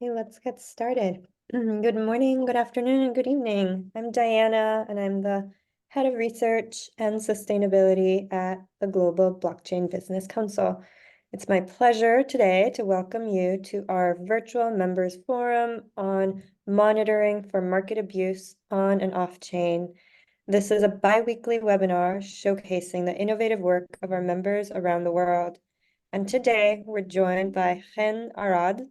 Okay, let's get started. Good morning, good afternoon, and good evening. I'm Diana, and I'm the Head of Research and Sustainability at the Global Blockchain Business Council. It's my pleasure today to welcome you to our virtual members forum on monitoring for market abuse on and off-chain. This is a bi-weekly webinar showcasing the innovative work of our members around the world. And today we're joined by Chen Arad,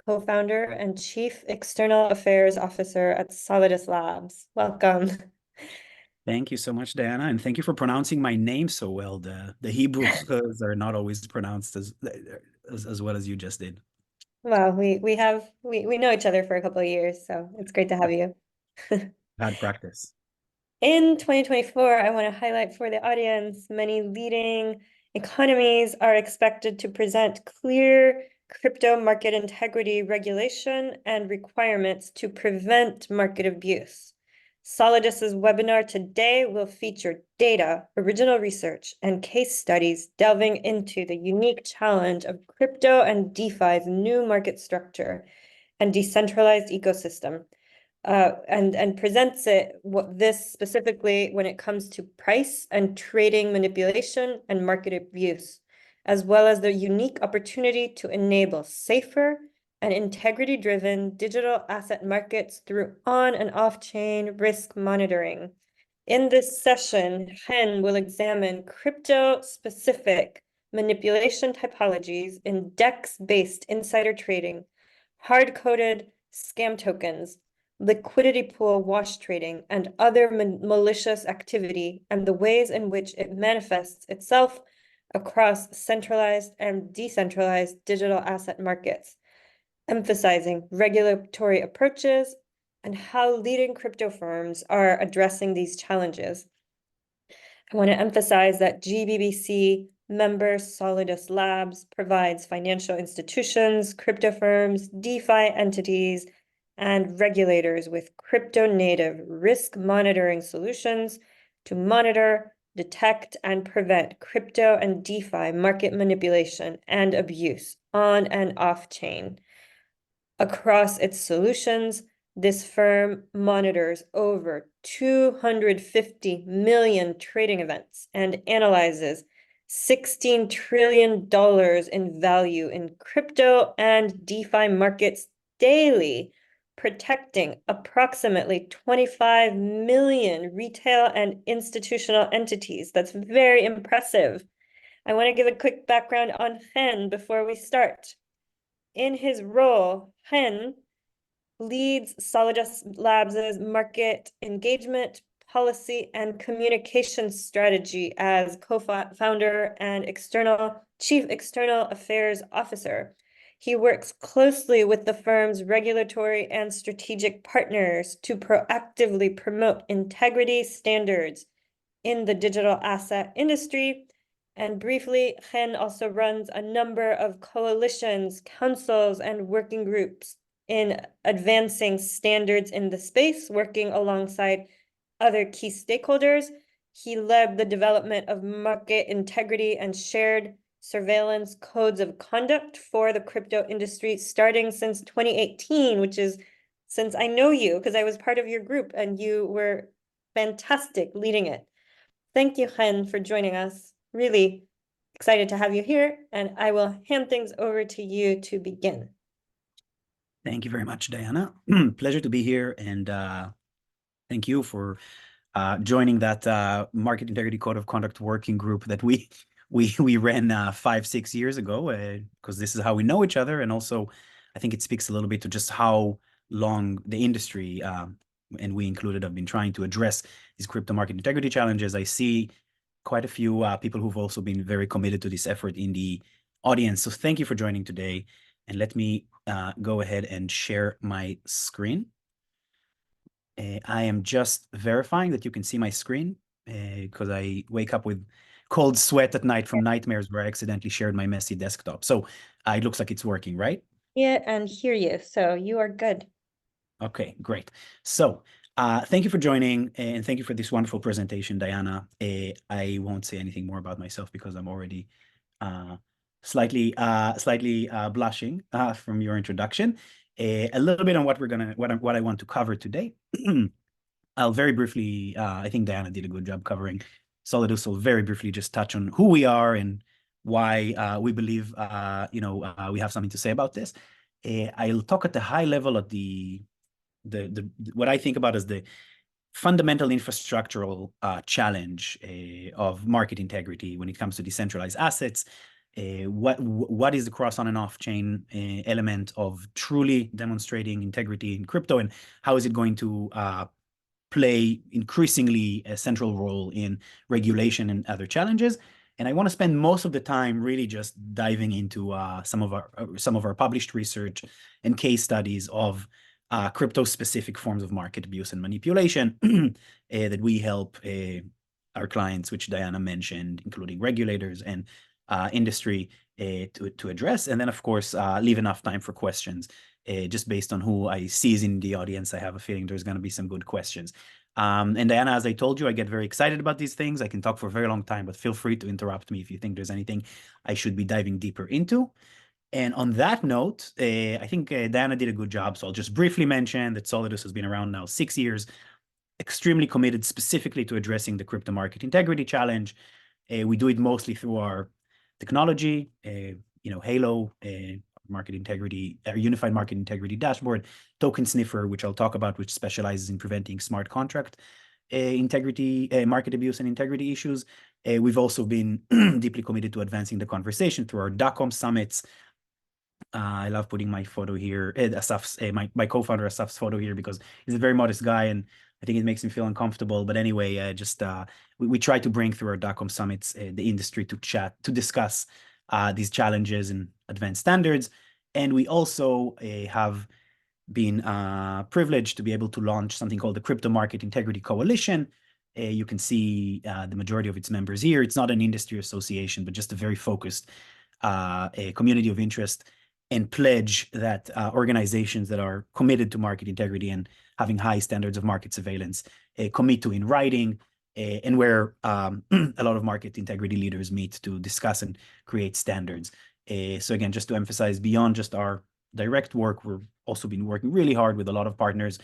co-founder and Chief External Affairs Officer at Solidus Labs. Welcome. Thank you so much, Diana, and thank you for pronouncing my name so well. The Hebrews are not always pronounced as well as you just did. Well, we know each other for a couple of years, so it's great to have you. Bad practice. In 2024, I want to highlight for the audience, many leading economies are expected to present clear crypto market integrity regulation and requirements to prevent market abuse. Solidus's webinar today will feature data, original research, and case studies delving into the unique challenge of crypto and DeFi's new market structure and decentralized ecosystem. And presents this specifically when it comes to price and trading manipulation and market abuse, as well as the unique opportunity to enable safer and integrity-driven digital asset markets through on and off-chain risk monitoring. In this session, Chen will examine crypto-specific manipulation typologies in DEX-based insider trading, hard-coded scam tokens, liquidity pool wash trading, and other malicious activity, and the ways in which it manifests itself across centralized and decentralized digital asset markets, emphasizing regulatory approaches and how leading crypto firms are addressing these challenges. I want to emphasize that GBBC member Solidus Labs provides financial institutions, crypto firms, DeFi entities, and regulators with crypto-native risk monitoring solutions to monitor, detect, and prevent crypto and DeFi market manipulation and abuse on and off-chain. Across its solutions, this firm monitors over 250 million trading events and analyzes $16 trillion in value in crypto and DeFi markets daily, protecting approximately 25 million retail and institutional entities. That's very impressive. I want to give a quick background on Chen before we start. In his role, Chen leads Solidus Labs' market engagement, policy, and communication strategy as co-founder and Chief External Affairs Officer. He works closely with the firm's regulatory and strategic partners to proactively promote integrity standards in the digital asset industry. And briefly, Chen also runs a number of coalitions, councils, and working groups in advancing standards in the space, working alongside other key stakeholders. He led the development of market integrity and shared surveillance codes of conduct for the crypto industry starting since 2018, which is since I know you, because I was part of your group and you were fantastic leading it. Thank you, Chen, for joining us. Really excited to have you here, and I will hand things over to you to begin. Thank you very much, Diana. Pleasure to be here, and thank you for joining that Market Integrity Code of Conduct working group that we ran 5-6 years ago, because this is how we know each other, and also I think it speaks a little bit to just how long the industry and we included have been trying to address these crypto market integrity challenges. I see quite a few people who've also been very committed to this effort in the audience. So thank you for joining today. And let me go ahead and share my screen. I am just verifying that you can see my screen because I wake up with cold sweat at night from nightmares where I accidentally shared my messy desktop. So it looks like it's working, right? Yeah, and hear you. So you are good. Okay, great. So thank you for joining, and thank you for this wonderful presentation, Diana. I won't say anything more about myself because I'm already slightly blushing from your introduction. A little bit on what I want to cover today. I'll very briefly, I think Diana did a good job covering Solidus. I'll very briefly just touch on who we are and why we believe, we have something to say about this. I'll talk at the high level at the what I think about as the fundamental infrastructural challenge of market integrity when it comes to decentralized assets. What is the cross on and off chain element of truly demonstrating integrity in crypto, and how is it going to play increasingly a central role in regulation and other challenges? And I want to spend most of the time really just diving into some of our published research and case studies of crypto-specific forms of market abuse and manipulation that we help our clients, which Diana mentioned, including regulators and industry, to address. And then, of course, leave enough time for questions. Just based on who I see is in the audience, I have a feeling there's going to be some good questions. And Diana, as I told you, I get very excited about these things. I can talk for a very long time, but feel free to interrupt me if you think there's anything I should be diving deeper into. And on that note, I think Diana did a good job. So I'll just briefly mention that Solidus has been around now 6 years, extremely committed specifically to addressing the crypto market integrity challenge. We do it mostly through our technology, Halo, market integrity, unified market integrity dashboard, token sniffer, which I'll talk about, which specializes in preventing smart contract integrity, market abuse and integrity issues. We've also been deeply committed to advancing the conversation through our DACOM summits. I love putting my photo here, Asaf's, my co-founder Asaf's photo here, because he's a very modest guy and I think it makes me feel uncomfortable. But anyway, we try to bring through our DACOM summits the industry to chat, to discuss these challenges and advanced standards. And we also have been privileged to be able to launch something called the Crypto Market Integrity Coalition. You can see the majority of its members here. It's not an industry association, but just a very focused a community of interest and pledge that organizations that are committed to market integrity and having high standards of market surveillance commit to in writing, and where a lot of market integrity leaders meet to discuss and create standards. So again, just to emphasize, beyond just our direct work, we've also been working really hard with a lot of partners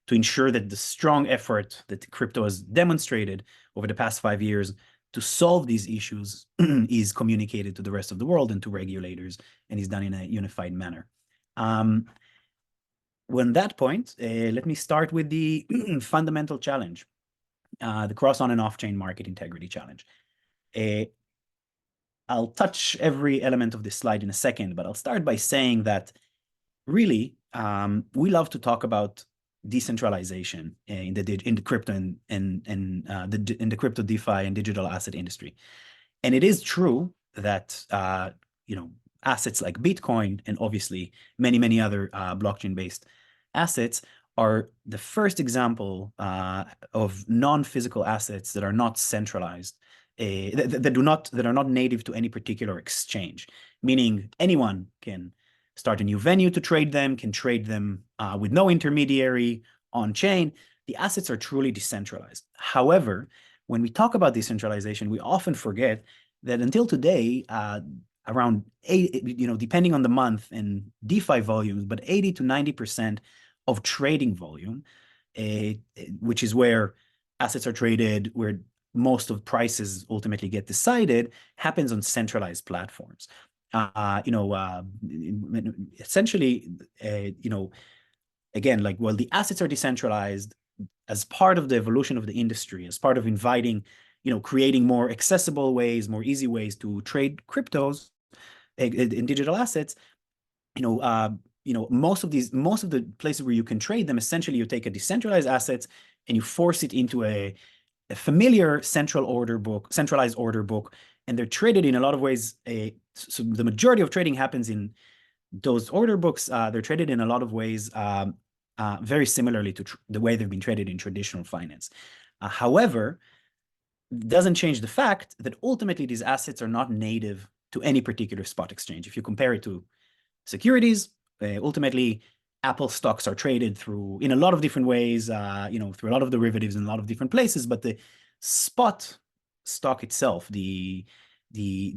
to ensure that the strong effort that crypto has demonstrated over the past 5 years to solve these issues is communicated to the rest of the world and to regulators, and is done in a unified manner. When that point, let me start with the fundamental challenge, the cross on and off chain market integrity challenge. I'll touch every element of this slide in a second, but I'll start by saying that really, we love to talk about decentralization in the crypto and in the crypto DeFi and digital asset industry. And it is true that assets like Bitcoin and obviously many other blockchain-based assets are the first example of non-physical assets that are not centralized, that are not native to any particular exchange, meaning anyone can start a new venue to trade them, can trade them with no intermediary on chain. The assets are truly decentralized. However, when we talk about decentralization, we often forget that until today, around 8, depending on the month and DeFi volumes, but 80 to 90% of trading volume, which is where assets are traded, where most of prices ultimately get decided, happens on centralized platforms. Essentially, again, like, while the assets are decentralized, as part of the evolution of the industry, as part of inviting, creating more accessible ways, more easy ways to trade cryptos in digital assets, most of the places where you can trade them, essentially, you take a decentralized assets and you force it into a familiar centralized order book, and they're traded in a lot of ways. So the majority of trading happens in those order books. They're traded in a lot of ways very similarly to the way they've been traded in traditional finance. However, it doesn't change the fact that ultimately these assets are not native to any particular spot exchange. If you compare it to securities, ultimately Apple stocks are traded in a lot of different ways, through a lot of derivatives in a lot of different places, but the spot stock itself, the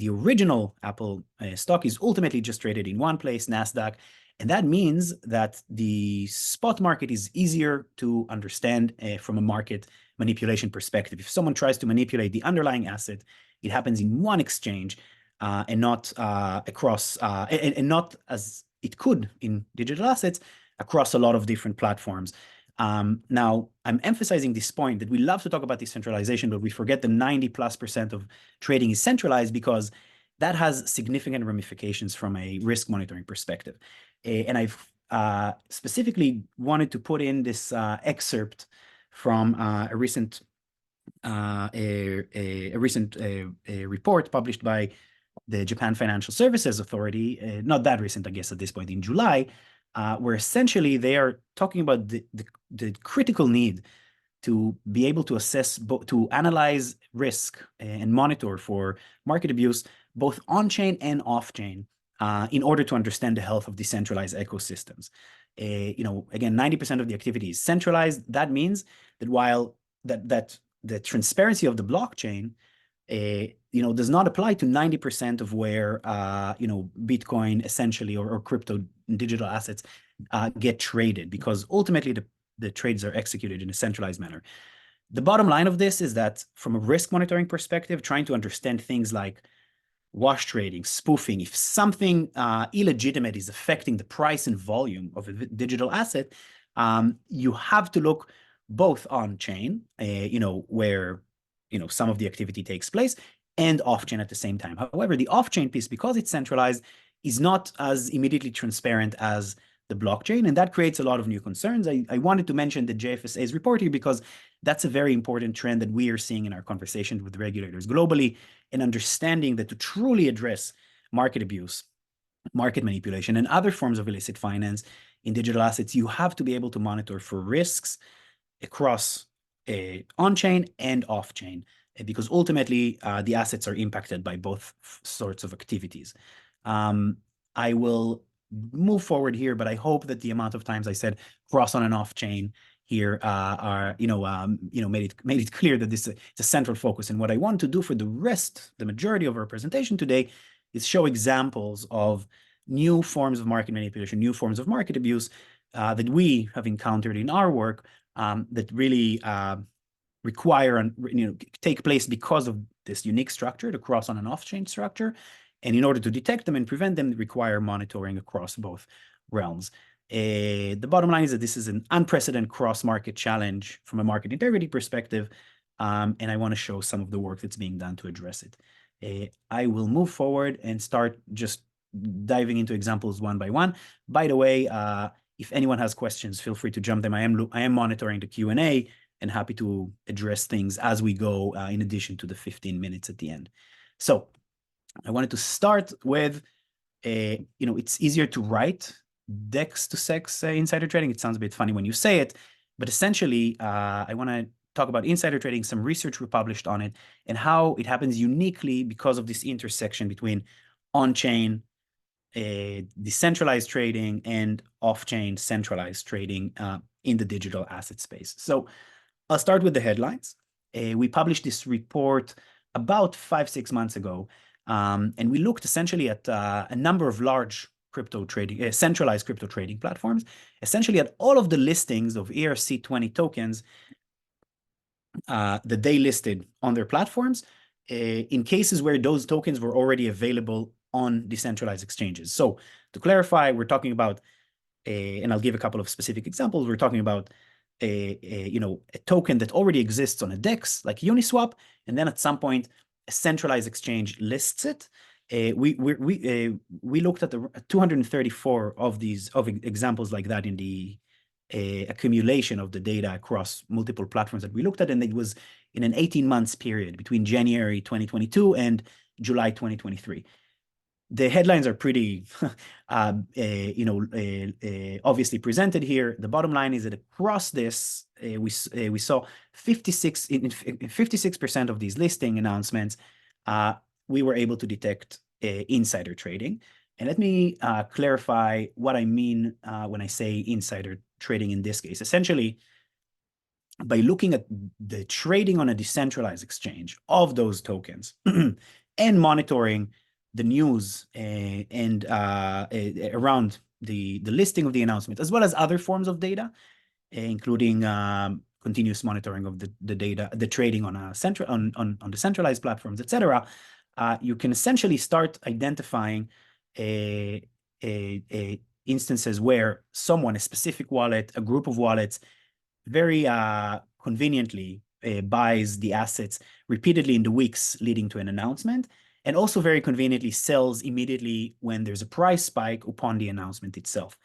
original Apple stock, is ultimately just traded in one place, NASDAQ, And that means that the spot market is easier to understand from a market manipulation perspective. If someone tries to manipulate the underlying asset, it happens in one exchange and not across, and not as it could in digital assets across a lot of different platforms. Now, I'm emphasizing this point that we love to talk about decentralization, but we forget the 90+% of trading is centralized because that has significant ramifications from a risk monitoring perspective. And I've specifically wanted to put in this excerpt from a recent report published by the Japan Financial Services Authority, not that recent, I guess, at this point in July, where essentially they are talking about the critical need to be able to assess, to analyze risk and monitor for market abuse, both on-chain and off-chain, in order to understand the health of decentralized ecosystems. Again, 90% of the activity is centralized. That means that while that the transparency of the blockchain, does not apply to 90% of where, Bitcoin essentially or crypto digital assets get traded, because ultimately the trades are executed in a centralized manner. The bottom line of this is that from a risk monitoring perspective, trying to understand things like wash trading, spoofing, if something illegitimate is affecting the price and volume of a digital asset, you have to look both on chain, where some of the activity takes place, and off-chain at the same time. However, the off-chain piece, because it's centralized, is not as immediately transparent as the blockchain, and that creates a lot of new concerns. I wanted to mention the JFSA's report here because that's a very important trend that we are seeing in our conversations with regulators globally, and understanding that to truly address market abuse, market manipulation, and other forms of illicit finance in digital assets, you have to be able to monitor for risks across on-chain and off-chain, because ultimately the assets are impacted by both sorts of activities. I will move forward here, but I hope that the amount of times I said cross on and off-chain here made it clear that this is a central focus. And what I want to do for the majority of our presentation today, is show examples of new forms of market manipulation, new forms of market abuse that we have encountered in our work, that really require and take place because of this unique structure, the cross on and off-chain structure. And in order to detect them and prevent them, require monitoring across both realms. The bottom line is that this is an unprecedented cross-market challenge from a market integrity perspective, and I want to show some of the work that's being done to address it. I will move forward and start just diving into examples one by one. By the way, if anyone has questions, feel free to jump them. I am monitoring the Q&A and happy to address things as we go, in addition to the 15 minutes at the end. So I wanted to start with, it's easier to write DEX to SEX insider trading. It sounds a bit funny when you say it, but essentially, I want to talk about insider trading, some research we published on it, and how it happens uniquely because of this intersection between on-chain, decentralized trading, and off-chain centralized trading in the digital asset space. So I'll start with the headlines. We published this report about 5-6 months ago, and we looked essentially at a number of large crypto trading, centralized crypto trading platforms, essentially at all of the listings of ERC20 tokens that they listed on their platforms, in cases where those tokens were already available on decentralized exchanges. So to clarify, we're talking about, and I'll give a couple of specific examples. We're talking about a token that already exists on a DEX like Uniswap, and then at some point a centralized exchange lists it. We looked at the 234 of these examples like that in the accumulation of the data across multiple platforms that we looked at, and it was in an 18 months period between January 2022 and July 2023. The headlines are pretty, obviously presented here. The bottom line is that across this, we saw 56% of these listing announcements, we were able to detect insider trading. And let me clarify what I mean when I say insider trading in this case. Essentially, by looking at the trading on a decentralized exchange of those tokens and monitoring the news and around the listing of the announcement, as well as other forms of data, including continuous monitoring of the data, the trading on the centralized platforms, etc. You can essentially start identifying instances where someone, a specific wallet, a group of wallets, very conveniently buys the assets repeatedly in the weeks leading to an announcement, and also very conveniently sells immediately when there's a price spike upon the announcement itself.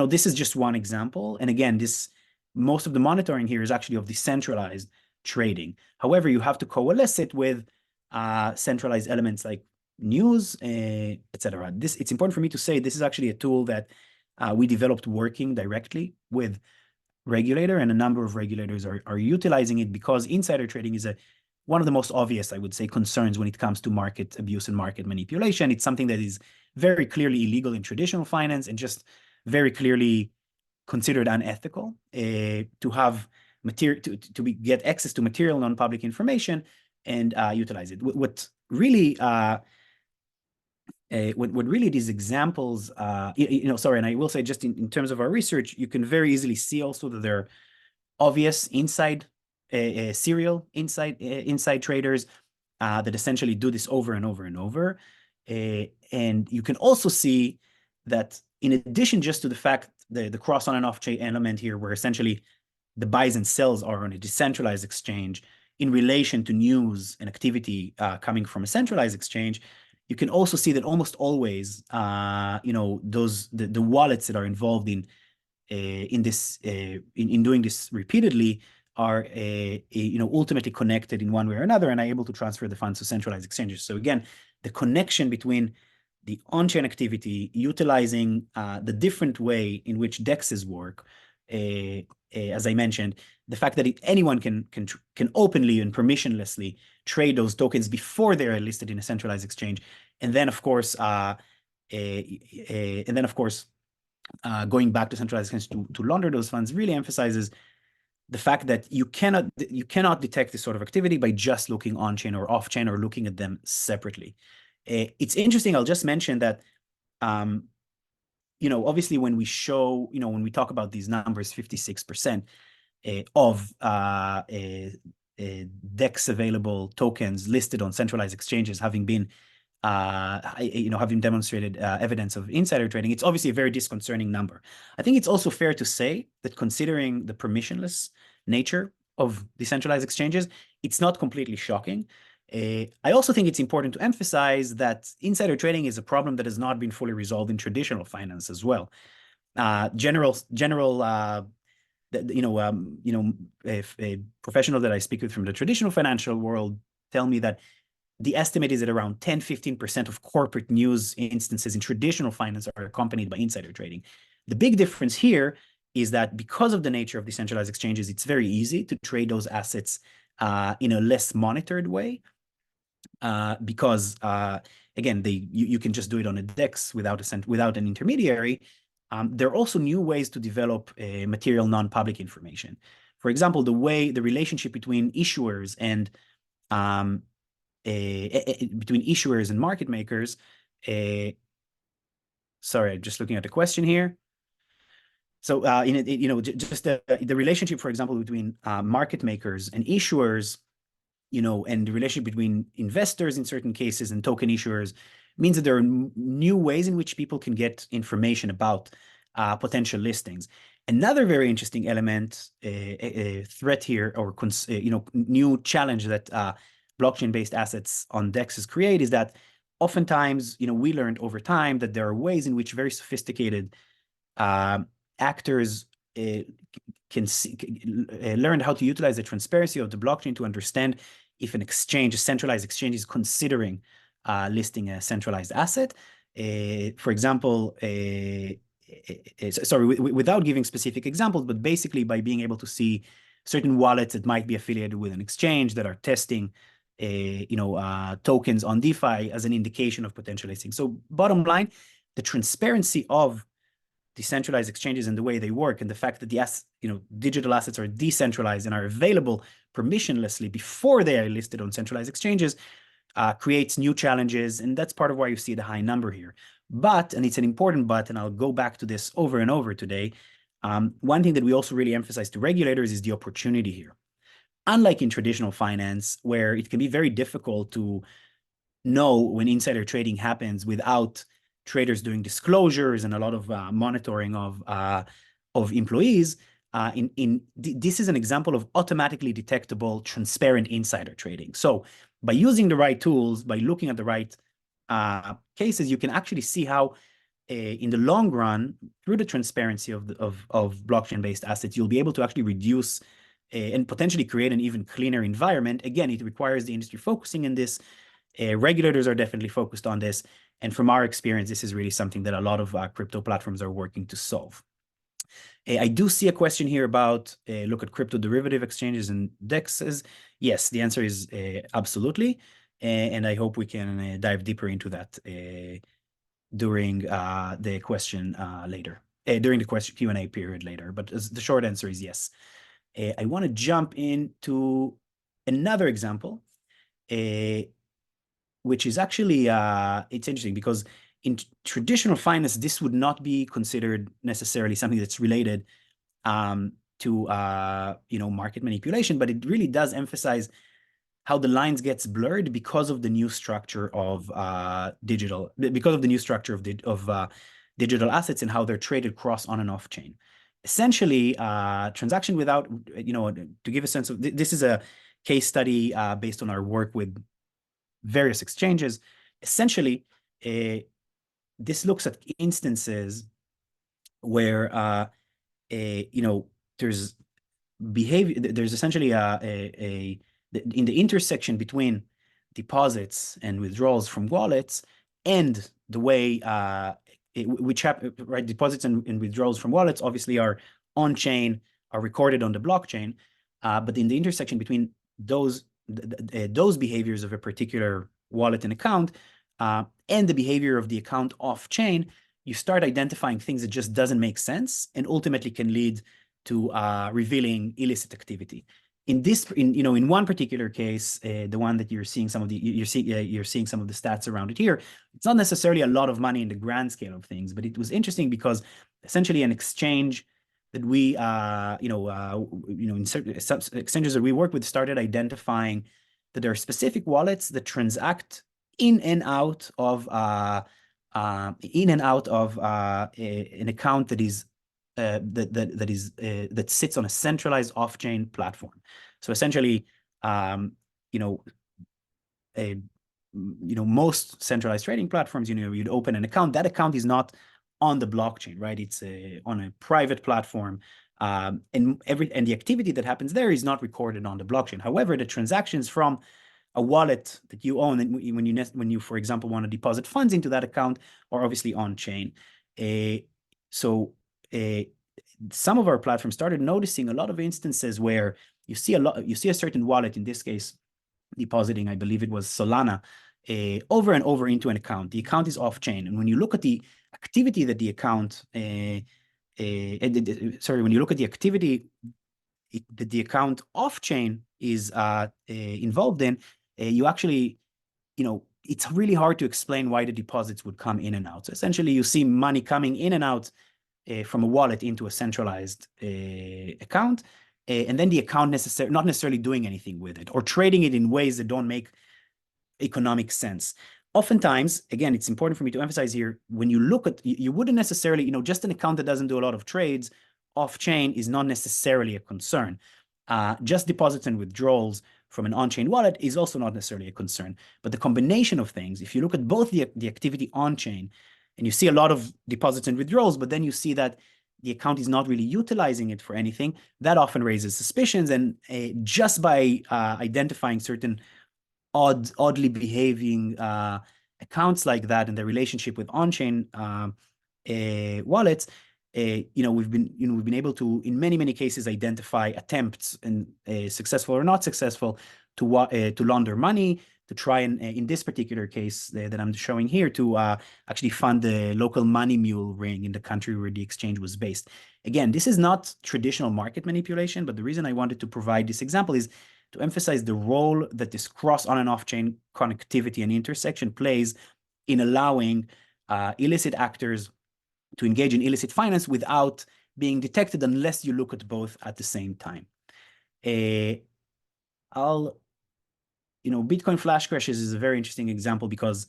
This is just one example. And again, most of the monitoring here is actually of decentralized trading. However, you have to coalesce it with centralized elements like news, etc. It's important for me to say this is actually a tool that we developed working directly with regulator, and a number of regulators are utilizing it because insider trading is one of the most obvious, I would say, concerns when it comes to market abuse and market manipulation. It's something that is very clearly illegal in traditional finance and just very clearly considered unethical to have material to get access to material non-public information and utilize it. What really these examples, sorry, and I will say just in terms of our research, you can very easily see also that there are obvious serial inside traders that essentially do this over and over and over. And you can also see that in addition just to the fact the cross on and off chain element here, where essentially the buys and sells are on a decentralized exchange in relation to news and activity coming from a centralized exchange, you can also see that almost always, the wallets that are involved in doing this repeatedly are ultimately connected in one way or another and are able to transfer the funds to centralized exchanges. So again, the connection between the on-chain activity, utilizing the different way in which DEXs work, as I mentioned, the fact that anyone can openly and permissionlessly trade those tokens before they are listed in a centralized exchange, and then of course, going back to centralized exchange to launder those funds really emphasizes the fact that you cannot detect this sort of activity by just looking on-chain or off-chain or looking at them separately. It's interesting. I'll just mention that. Obviously, when we talk about these numbers, 56% of DEX available tokens listed on centralized exchanges having been, having demonstrated evidence of insider trading, it's obviously a very disconcerting number. I think it's also fair to say that considering the permissionless nature of decentralized exchanges, it's not completely shocking. I also think it's important to emphasize that insider trading is a problem that has not been fully resolved in traditional finance as well. A professional that I speak with from the traditional financial world tell me that the estimate is that around 10-15% of corporate news instances in traditional finance are accompanied by insider trading. The big difference here is that because of the nature of decentralized exchanges, it's very easy to trade those assets in a less monitored way. Because again, you can just do it on a DEX without an intermediary. There are also new ways to develop material non-public information. For example, the relationship between issuers and market makers. Sorry, I'm just looking at the question here. So the relationship, for example, between market makers and issuers, and the relationship between investors in certain cases and token issuers means that there are new ways in which people can get information about potential listings. Another very interesting element, threat here, or new challenge that blockchain-based assets on DEXs create is that oftentimes, we learned over time that there are ways in which very sophisticated actors can learn how to utilize the transparency of the blockchain to understand if a centralized exchange is considering listing a centralized asset. For example, without giving specific examples, but basically by being able to see certain wallets that might be affiliated with an exchange that are testing tokens on DeFi as an indication of potential listing. So bottom line, the transparency of decentralized exchanges and the way they work, and the fact that the digital assets are decentralized and are available permissionlessly before they are listed on centralized exchanges, creates new challenges, and that's part of why you see the high number here. But, and it's an important but, and I'll go back to this over and over today, one thing that we also really emphasize to regulators is the opportunity here. Unlike in traditional finance, where it can be very difficult to know when insider trading happens without traders doing disclosures and a lot of monitoring of employees, this is an example of automatically detectable, transparent insider trading. So by using the right tools, by looking at the right cases, you can actually see how in the long run, through the transparency of blockchain-based assets, you'll be able to actually reduce and potentially create an even cleaner environment. Again, it requires the industry focusing in this. Regulators are definitely focused on this. And from our experience, this is really something that a lot of crypto platforms are working to solve. I do see a question here about look at crypto derivative exchanges and DEXs. Yes, the answer is absolutely. And I hope we can dive deeper into that during the question later, during the question Q&A period later. But the short answer is yes. I want to jump into another example, which is actually, it's interesting because in traditional finance, this would not be considered necessarily something that's related to market manipulation, but it really does emphasize how the lines gets blurred because of the new structure of digital assets and how they're traded cross on and off chain. Essentially, transaction without, to give a sense of, this is a case study based on our work with various exchanges. Essentially, this looks at instances where, there's behavior, there's essentially in the intersection between deposits and withdrawals from wallets and the way deposits and withdrawals from wallets obviously are on-chain, are recorded on the blockchain, but in the intersection between those behaviors of a particular wallet and account and the behavior of the account off-chain, you start identifying things that just doesn't make sense and ultimately can lead to revealing illicit activity. In one particular case, the one that you're seeing some of the stats around it here, it's not necessarily a lot of money in the grand scale of things, but it was interesting because essentially an exchange that we, in certain exchanges that we work with started identifying that there are specific wallets that transact in and out of an account that is that sits on a centralized off-chain platform. So essentially, most centralized trading platforms, you'd open an account. That account is not on the blockchain, right? It's on a private platform, and the activity that happens there is not recorded on the blockchain. However, the transactions from a wallet that you own, and when you, for example, want to deposit funds into that account, are obviously on chain. Some of our platforms started noticing a lot of instances where you see a certain wallet, in this case, depositing, I believe it was Solana, over and over into an account. The account is off chain, and when you look at the activity that the account, when you look at the activity that the account off chain is involved in, you actually, it's really hard to explain why the deposits would come in and out. So essentially, you see money coming in and out from a wallet into a centralized account, and then the account not necessarily doing anything with it or trading it in ways that don't make economic sense. Oftentimes, again, it's important for me to emphasize here, when you look at, you wouldn't necessarily, just an account that doesn't do a lot of trades off-chain is not necessarily a concern. Just deposits and withdrawals from an on-chain wallet is also not necessarily a concern. But the combination of things, if you look at both the activity on-chain, and you see a lot of deposits and withdrawals, but then you see that the account is not really utilizing it for anything, that often raises suspicions. And just by identifying certain oddly behaving accounts like that and their relationship with on-chain wallets, we've been able to, in many cases, identify attempts, and successful or not successful, to launder money, to try and, in this particular case that I'm showing here, to actually fund the local money mule ring in the country where the exchange was based. Again, this is not traditional market manipulation, but the reason I wanted to provide this example is to emphasize the role that this cross on and off-chain connectivity and intersection plays in allowing illicit actors to engage in illicit finance without being detected unless you look at both at the same time. Bitcoin flash crashes is a very interesting example because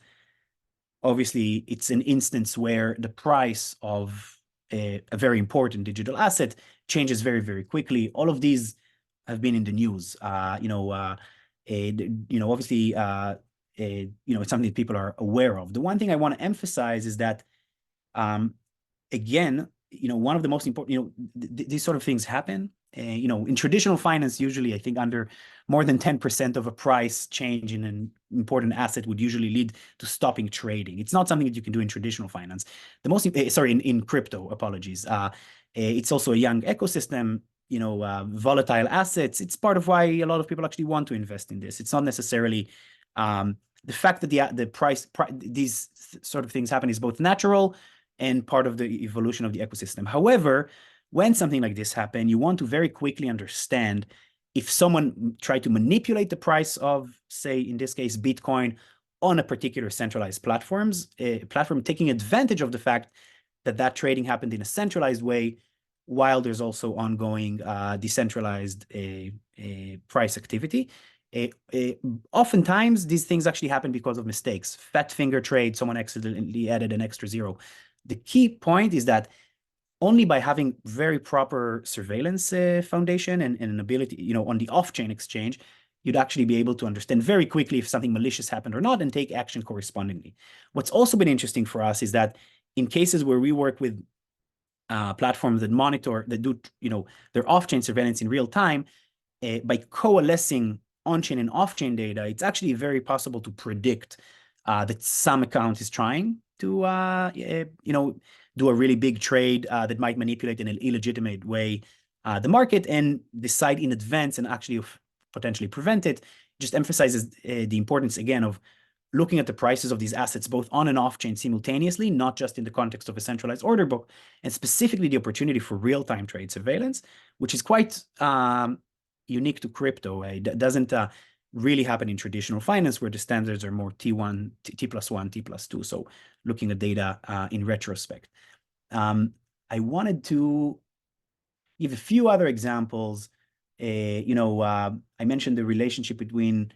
obviously it's an instance where the price of a very important digital asset changes very, very quickly. All of these have been in the news. Obviously, it's something that people are aware of. The one thing I want to emphasize is that, again, one of the most important, these sort of things happen. In traditional finance, usually, I think under more than 10% of a price change in an important asset would usually lead to stopping trading. It's not something that you can do in traditional finance. In crypto, apologies. It's also a young ecosystem, volatile assets. It's part of why a lot of people actually want to invest in this. It's not necessarily the fact that these sort of things happen is both natural and part of the evolution of the ecosystem. However, when something like this happens, you want to very quickly understand if someone tried to manipulate the price of, say, in this case, Bitcoin on a particular centralized platform, taking advantage of the fact that that trading happened in a centralized way, while there's also ongoing decentralized price activity. Oftentimes, these things actually happen because of mistakes. Fat finger trade, someone accidentally added an extra zero. The key point is that only by having very proper surveillance foundation and an ability, on the off-chain exchange, you'd actually be able to understand very quickly if something malicious happened or not and take action correspondingly. What's also been interesting for us is that in cases where we work with platforms that do, their off-chain surveillance in real time, by coalescing on-chain and off-chain data, it's actually very possible to predict that some account is trying to, do a really big trade that might manipulate in an illegitimate way the market and decide in advance and actually potentially prevent it. Just emphasizes the importance, again, of looking at the prices of these assets both on and off-chain simultaneously, not just in the context of a centralized order book, and specifically the opportunity for real-time trade surveillance, which is quite unique to crypto. It doesn't really happen in traditional finance, where the standards are more T1, T+1, T+2. So looking at data in retrospect. I wanted to give a few other examples. I mentioned the relationship between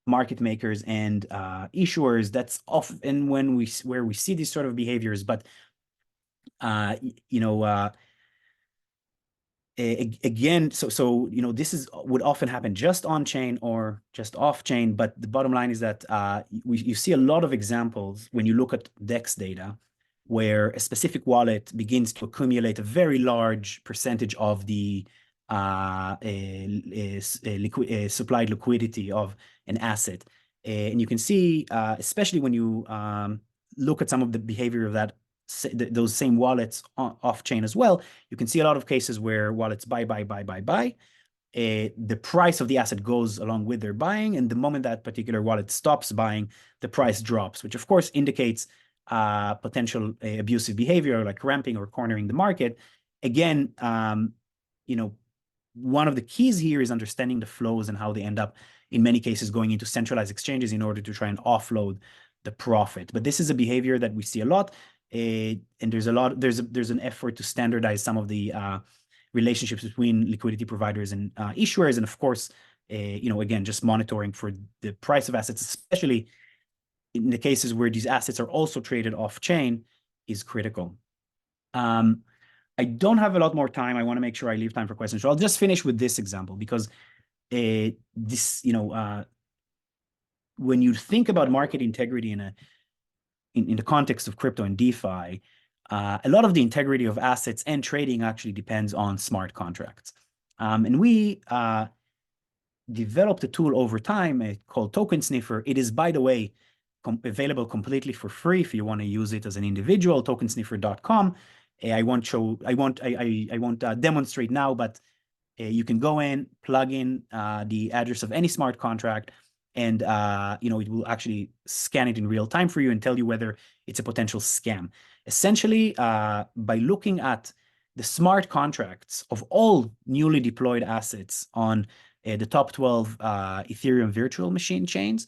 market makers and issuers. That's often where we see these sort of behaviors, but again, this would often happen just on chain or just off chain. But the bottom line is that you see a lot of examples when you look at DEX data, where a specific wallet begins to accumulate a very large percentage of the supplied liquidity of an asset. And you can see, especially when you look at some of the behavior of those same wallets off-chain as well, you can see a lot of cases where wallets buy. The price of the asset goes along with their buying, and the moment that particular wallet stops buying, the price drops, which of course indicates potential abusive behavior like ramping or cornering the market. Again, one of the keys here is understanding the flows and how they end up, in many cases, going into centralized exchanges in order to try and offload the profit. But this is a behavior that we see a lot. And there's an effort to standardize some of the relationships between liquidity providers and issuers, and of course, again, just monitoring for the price of assets, especially in the cases where these assets are also traded off-chain, is critical. I don't have a lot more time. I want to make sure I leave time for questions, so I'll just finish with this example because when you think about market integrity in the context of crypto and DeFi, a lot of the integrity of assets and trading actually depends on smart contracts. And we developed a tool over time called Token Sniffer. It is, by the way, available completely for free if you want to use it as an individual. Tokensniffer.com. I won't demonstrate now, but you can go in, plug in the address of any smart contract, and it will actually scan it in real time for you and tell you whether it's a potential scam. Essentially, by looking at the smart contracts of all newly deployed assets on the top 12 Ethereum virtual machine chains,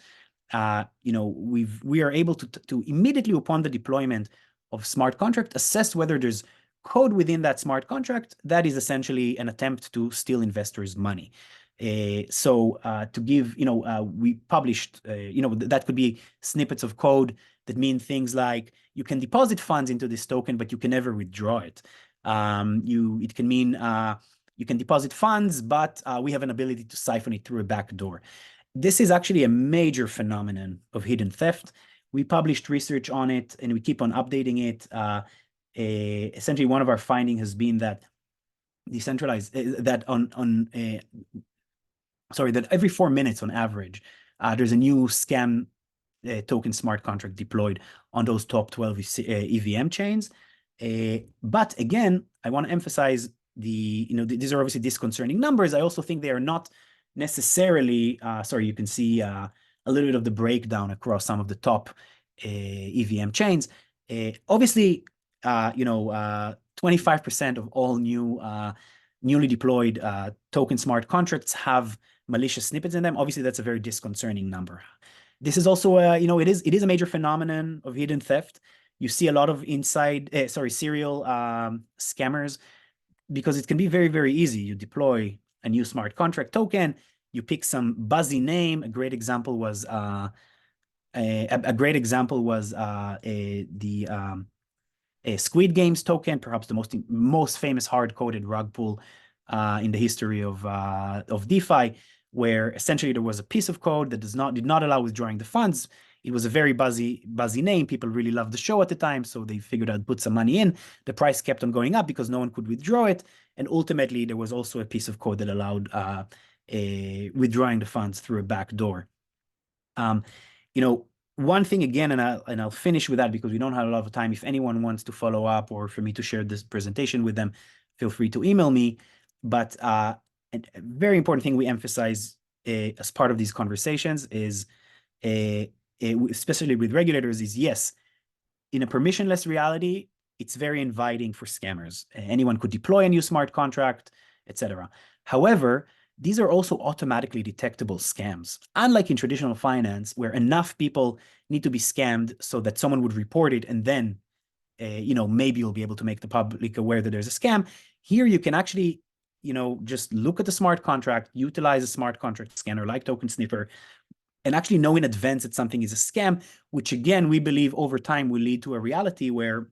we are able to immediately upon the deployment of smart contract assess whether there's code within that smart contract that is essentially an attempt to steal investors' money. To give, we published, that could be snippets of code that mean things like you can deposit funds into this token, but you can never withdraw it. It can mean you can deposit funds, but we have an ability to siphon it through a back door. This is actually a major phenomenon of hidden theft. We published research on it and we keep on updating it. Essentially, one of our findings has been that decentralized, that that every 4 minutes on average, there's a new scam token smart contract deployed on those top 12 EVM chains. But again, I want to emphasize these are obviously disconcerting numbers. I also think they are not necessarily, you can see a little bit of the breakdown across some of the top EVM chains. Obviously, 25% of all newly deployed token smart contracts have malicious snippets in them. Obviously, that's a very disconcerting number. This is also it is a major phenomenon of hidden theft. You see a lot of serial scammers, because it can be very, very easy. You deploy a new smart contract token, you pick some buzzy name. A great example was the Squid Games token, perhaps the most famous hard-coded rug pull in the history of DeFi, where essentially there was a piece of code that did not allow withdrawing the funds. It was a very buzzy name. People really loved the show at the time, so they figured out put some money in. The price kept on going up because no one could withdraw it, and ultimately there was also a piece of code that allowed withdrawing the funds through a back door. One thing again, and I'll finish with that because we don't have a lot of time. If anyone wants to follow up or for me to share this presentation with them, feel free to email me. But a very important thing we emphasize as part of these conversations is, especially with regulators, is yes, in a permissionless reality, it's very inviting for scammers. Anyone could deploy a new smart contract, etc. However, these are also automatically detectable scams. Unlike in traditional finance, where enough people need to be scammed so that someone would report it, and then, maybe you'll be able to make the public aware that there's a scam. Here, you can actually, just look at the smart contract, utilize a smart contract scanner like Token Sniffer, and actually know in advance that something is a scam, which again, we believe over time will lead to a reality where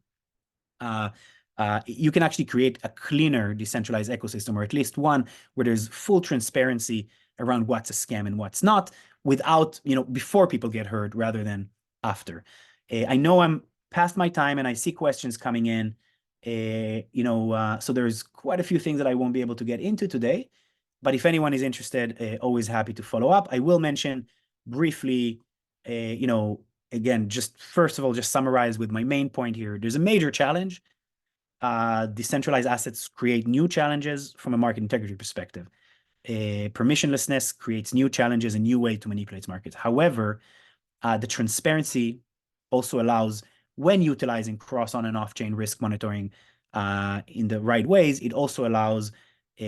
you can actually create a cleaner decentralized ecosystem, or at least one where there's full transparency around what's a scam and what's not, without, before people get hurt rather than after. I know I'm past my time and I see questions coming in, so there's quite a few things that I won't be able to get into today, but if anyone is interested, always happy to follow up. I will mention briefly, again, just first of all, just summarize with my main point here. There's a major challenge. Decentralized assets create new challenges from a market integrity perspective. Permissionlessness creates new challenges and new way to manipulate markets. However, the transparency also allows, when utilizing cross-on and off-chain risk monitoring in the right ways, it also allows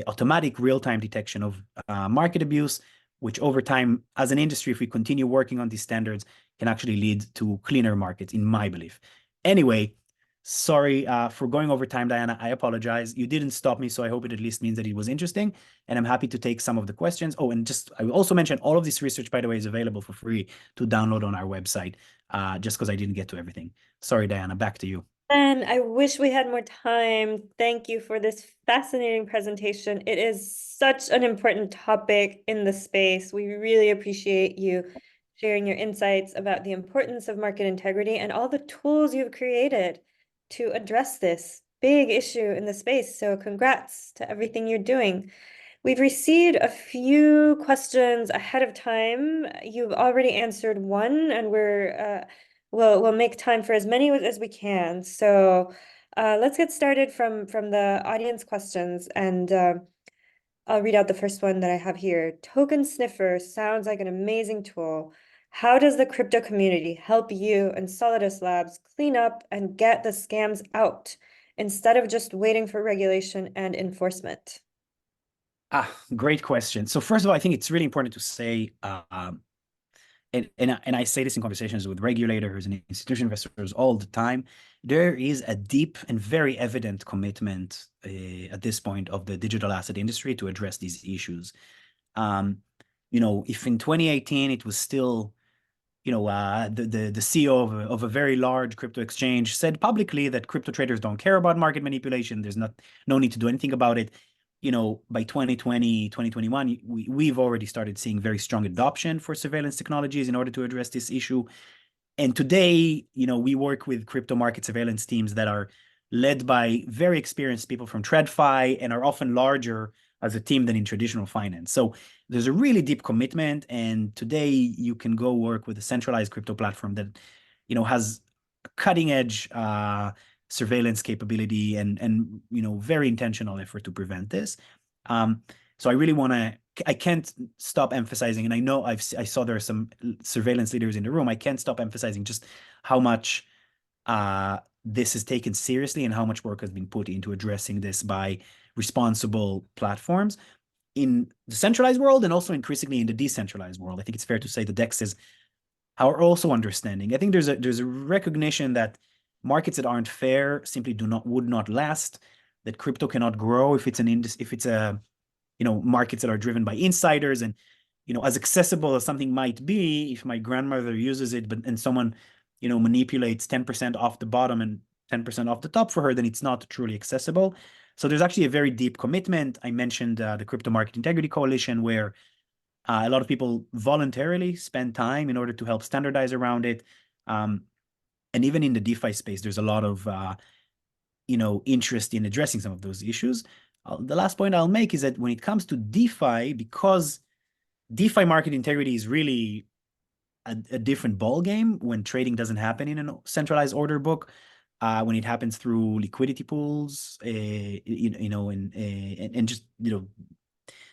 automatic real-time detection of market abuse, which over time, as an industry, if we continue working on these standards, can actually lead to cleaner markets, in my belief. Anyway, sorry for going over time, Diana. I apologize. You didn't stop me, so I hope it at least means that it was interesting, and I'm happy to take some of the questions. Oh, and I will also mention all of this research, by the way, is available for free to download on our website, just because I didn't get to everything. Sorry, Diana, back to you. And I wish we had more time. Thank you for this fascinating presentation. It is such an important topic in the space. We really appreciate you sharing your insights about the importance of market integrity and all the tools you've created to address this big issue in the space. So congrats to everything you're doing. We've received a few questions ahead of time. You've already answered one, and we'll make time for as many as we can. So let's get started from the audience questions, and I'll read out the first one that I have here. Token Sniffer sounds like an amazing tool. How does the crypto community help you and Solidus Labs clean up and get the scams out instead of just waiting for regulation and enforcement? Great question. So first of all, I think it's really important to say, and I say this in conversations with regulators and institutional investors all the time, there is a deep and very evident commitment at this point of the digital asset industry to address these issues. If in 2018 it was still, the CEO of a very large crypto exchange said publicly that crypto traders don't care about market manipulation. There's no need to do anything about it. By 2020, 2021, we've already started seeing very strong adoption for surveillance technologies in order to address this issue. And today, we work with crypto market surveillance teams that are led by very experienced people from TradFi and are often larger as a team than in traditional finance. So there's a really deep commitment. And today you can go work with a centralized crypto platform that, has cutting edge surveillance capability and very intentional effort to prevent this. So I can't stop emphasizing, and I know I saw there are some surveillance leaders in the room. I can't stop emphasizing just how much this is taken seriously and how much work has been put into addressing this by responsible platforms in the centralized world and also increasingly in the decentralized world. I think it's fair to say the DEXs are also understanding. I think there's a recognition that markets that aren't fair simply would not last, that crypto cannot grow if it's markets that are driven by insiders. And as accessible as something might be, if my grandmother uses it and someone manipulates 10% off the bottom and 10% off the top for her, then it's not truly accessible. So there's actually a very deep commitment. I mentioned the Crypto Market Integrity Coalition, where a lot of people voluntarily spend time in order to help standardize around it. And even in the DeFi space, there's a lot of interest in addressing some of those issues. The last point I'll make is that when it comes to DeFi, because DeFi market integrity is really a different ball game when trading doesn't happen in a centralized order book, when it happens through liquidity pools, and just the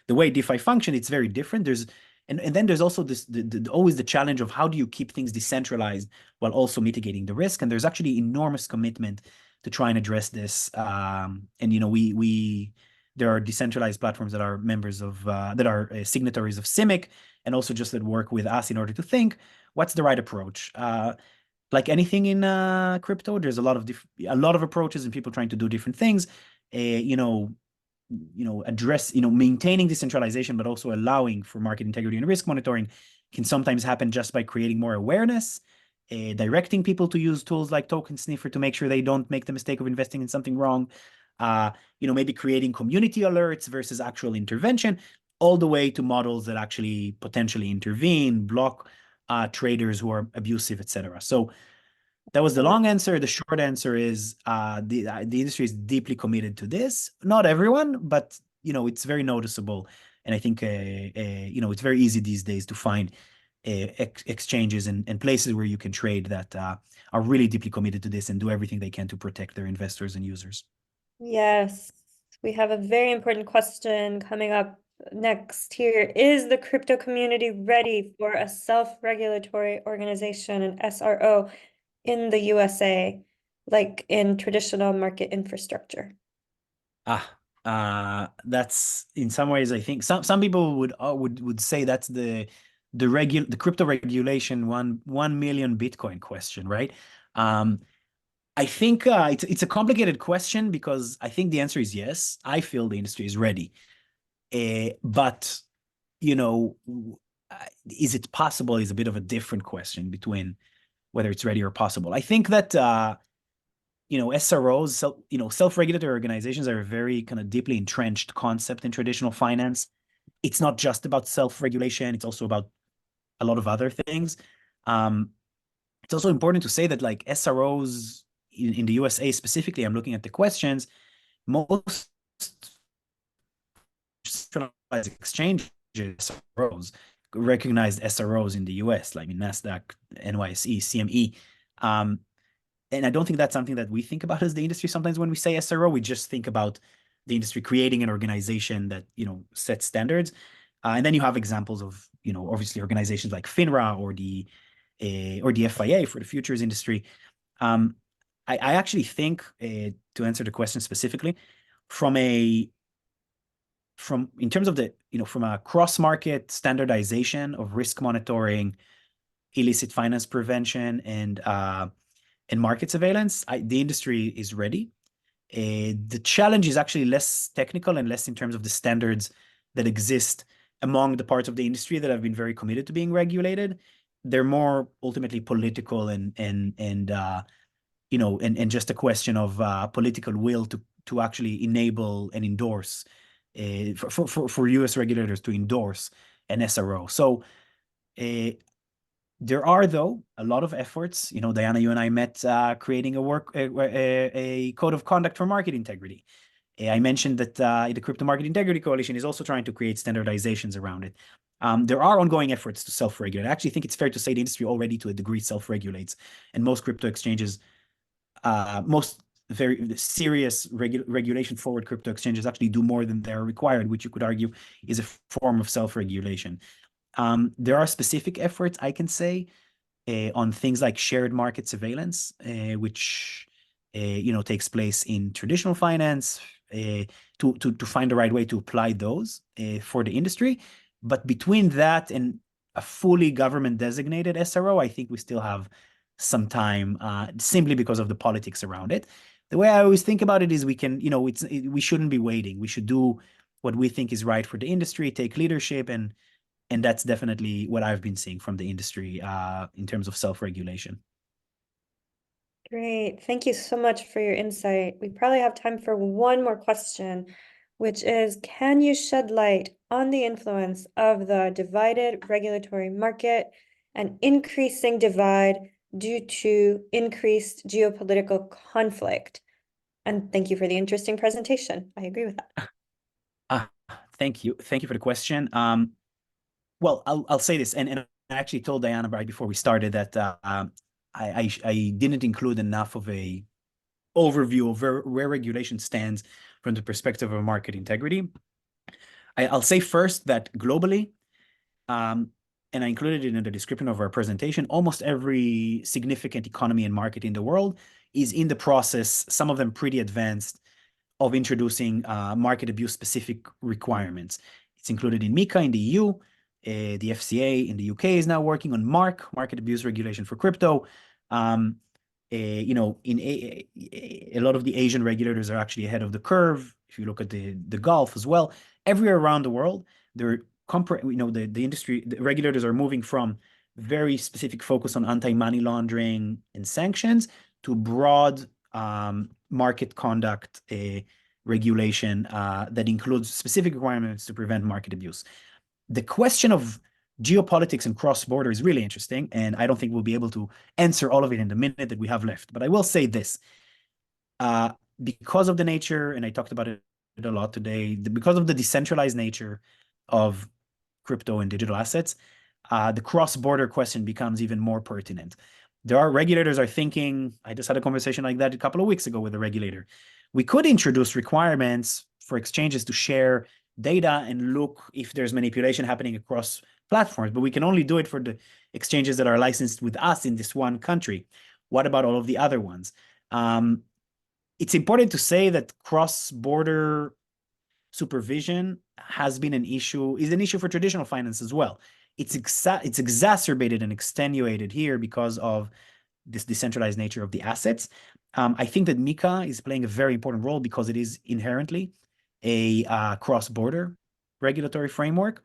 way DeFi function, it's very different. And then there's also always the challenge of how do you keep things decentralized while also mitigating the risk. And there's actually enormous commitment to try and address this. There are decentralized platforms that are members of that are signatories of CIMIC, and also just that work with us in order to think what's the right approach. Like anything in crypto, there's a lot of approaches and people trying to do different things. Address, maintaining decentralization, but also allowing for market integrity and risk monitoring can sometimes happen just by creating more awareness, directing people to use tools like Token Sniffer to make sure they don't make the mistake of investing in something wrong, maybe creating community alerts versus actual intervention, all the way to models that actually potentially intervene, block traders who are abusive, etc. So that was the long answer. The short answer is the industry is deeply committed to this. Not everyone, but it's very noticeable, and I think it's very easy these days to find exchanges and places where you can trade that are really deeply committed to this and do everything they can to protect their investors and users. Yes, we have a very important question coming up next here. Is the crypto community ready for a self-regulatory organization, an SRO, in the USA, like in traditional market infrastructure? That's in some ways, I think some people would say that's the crypto regulation 1 million Bitcoin question, right? I think it's a complicated question because I think the answer is yes. I feel the industry is ready, but is it possible is a bit of a different question between whether it's ready or possible. I think that SROs, self-regulatory organizations are a very kind of deeply entrenched concept in traditional finance. It's not just about self-regulation; it's also about a lot of other things. It's also important to say that like SROs in the USA specifically, I'm looking at the questions, most centralized exchanges, SROs, recognized SROs in the US, like in NASDAQ, NYSE, CME. And I don't think that's something that we think about as the industry. Sometimes when we say SRO, we just think about the industry creating an organization that, sets standards. And then you have examples of, obviously organizations like FINRA or the FIA for the futures industry. I actually think, to answer the question specifically, from a in terms of the, from a cross-market standardization of risk monitoring, illicit finance prevention, and market surveillance, the industry is ready. The challenge is actually less technical and less in terms of the standards that exist among the parts of the industry that have been very committed to being regulated. They're more ultimately political and just a question of political will to actually enable and endorse for U.S. regulators to endorse an SRO. So there are, though, a lot of efforts. Diana, you and I met creating a code of conduct for market integrity. I mentioned that the Crypto Market Integrity Coalition is also trying to create standardizations around it. There are ongoing efforts to self-regulate. I actually think it's fair to say the industry already, to a degree, self-regulates, and most crypto exchanges, most very serious regulation-forward crypto exchanges actually do more than they're required, which you could argue is a form of self-regulation. There are specific efforts, I can say, on things like shared market surveillance, which takes place in traditional finance, to find the right way to apply those for the industry. But between that and a fully government-designated SRO, I think we still have some time, simply because of the politics around it. The way I always think about it is we shouldn't be waiting. We should do what we think is right for the industry, take leadership, and that's definitely what I've been seeing from the industry in terms of self-regulation. Great. Thank you so much for your insight. We probably have time for one more question, which is, can you shed light on the influence of the divided regulatory market and increasing divide due to increased geopolitical conflict? And thank you for the interesting presentation. I agree with that. Thank you. Thank you for the question. Well, I'll say this, and I actually told Diana right before we started that I didn't include enough of a overview of where regulation stands from the perspective of market integrity. I'll say first that globally, and I included it in the description of our presentation, almost every significant economy and market in the world is in the process, some of them pretty advanced, of introducing market abuse specific requirements. It's included in MiCA in the EU. The FCA in the UK is now working on market abuse regulation for crypto. In a lot of the Asian regulators are actually ahead of the curve. If you look at the Gulf as well, everywhere around the world, the industry, the regulators are moving from very specific focus on anti-money laundering and sanctions to broad market conduct regulation that includes specific requirements to prevent market abuse. The question of geopolitics and cross-border is really interesting, and I don't think we'll be able to answer all of it in the minute that we have left. But I will say this, because of the nature, and I talked about it a lot today, because of the decentralized nature of crypto and digital assets, the cross-border question becomes even more pertinent. Regulators are thinking, I just had a conversation like that a couple of weeks ago with a regulator. We could introduce requirements for exchanges to share data and look if there's manipulation happening across platforms, but we can only do it for the exchanges that are licensed with us in this one country. What about all of the other ones? It's important to say that cross-border supervision is an issue for traditional finance as well. It's exacerbated and extenuated here because of this decentralized nature of the assets. I think that MiCA is playing a very important role because it is inherently a cross-border regulatory framework.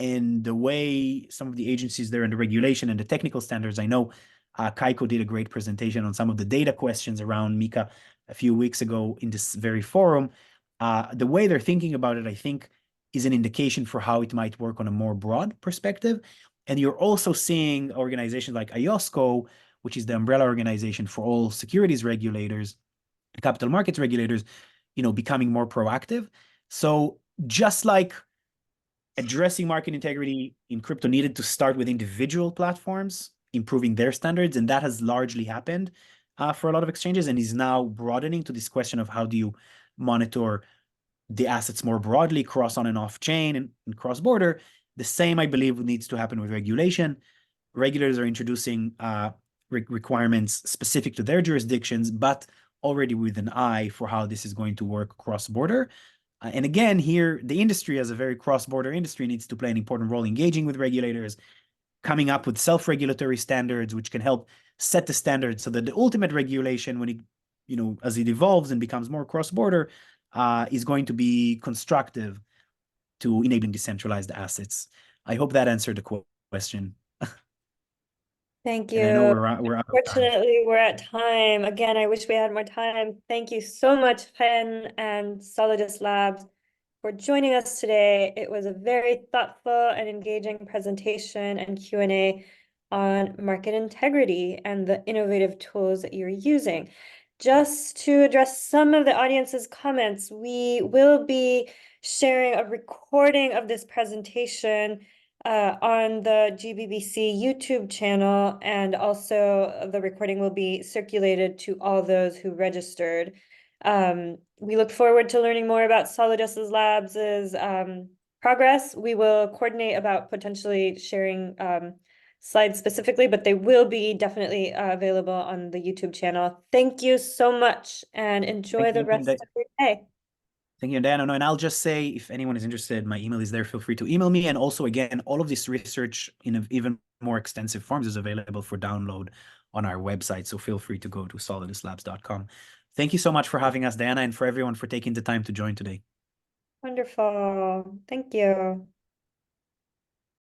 And the way some of the agencies there and the regulation and the technical standards, I know Kaiko did a great presentation on some of the data questions around MiCA a few weeks ago in this very forum. The way they're thinking about it, I think, is an indication for how it might work on a more broad perspective. And you're also seeing organizations like IOSCO, which is the umbrella organization for all securities regulators, capital markets regulators, becoming more proactive. So just like addressing market integrity in crypto needed to start with individual platforms, improving their standards, and that has largely happened for a lot of exchanges, and is now broadening to this question of how do you monitor the assets more broadly, cross on and off chain and cross-border. The same, I believe, needs to happen with regulation. Regulators are introducing requirements specific to their jurisdictions, but already with an eye for how this is going to work cross-border. And again, here, the industry as a very cross-border industry needs to play an important role engaging with regulators, coming up with self-regulatory standards, which can help set the standards so that the ultimate regulation, when it, as it evolves and becomes more cross-border, is going to be constructive to enabling decentralized assets. I hope that answered the question. Thank And I know you. we're out of time. Unfortunately, we're at time. Again, I wish we had more time. Thank you so much, Chen and Solidus Labs, for joining us today. It was a very thoughtful and engaging presentation and Q&A on market integrity and the innovative tools that you're using. Just to address some of the audience's comments, we will be sharing a recording of this presentation on the GBBC YouTube channel, and also the recording will be circulated to all those who registered. We look forward to learning more about Solidus Labs' progress. We will coordinate about potentially sharing slides specifically, but they will be definitely available on the YouTube channel. Thank you so much, and enjoy the rest of your day. Thank you, Dan. And I'll just say, if anyone is interested, my email is there. Feel free to email me. And also, again, all of this research in even more extensive forms is available for download on our website. So feel free to go to soliduslabs.com. Thank you so much for having us, Diana, and for everyone for taking the time to join today. Wonderful. Thank you.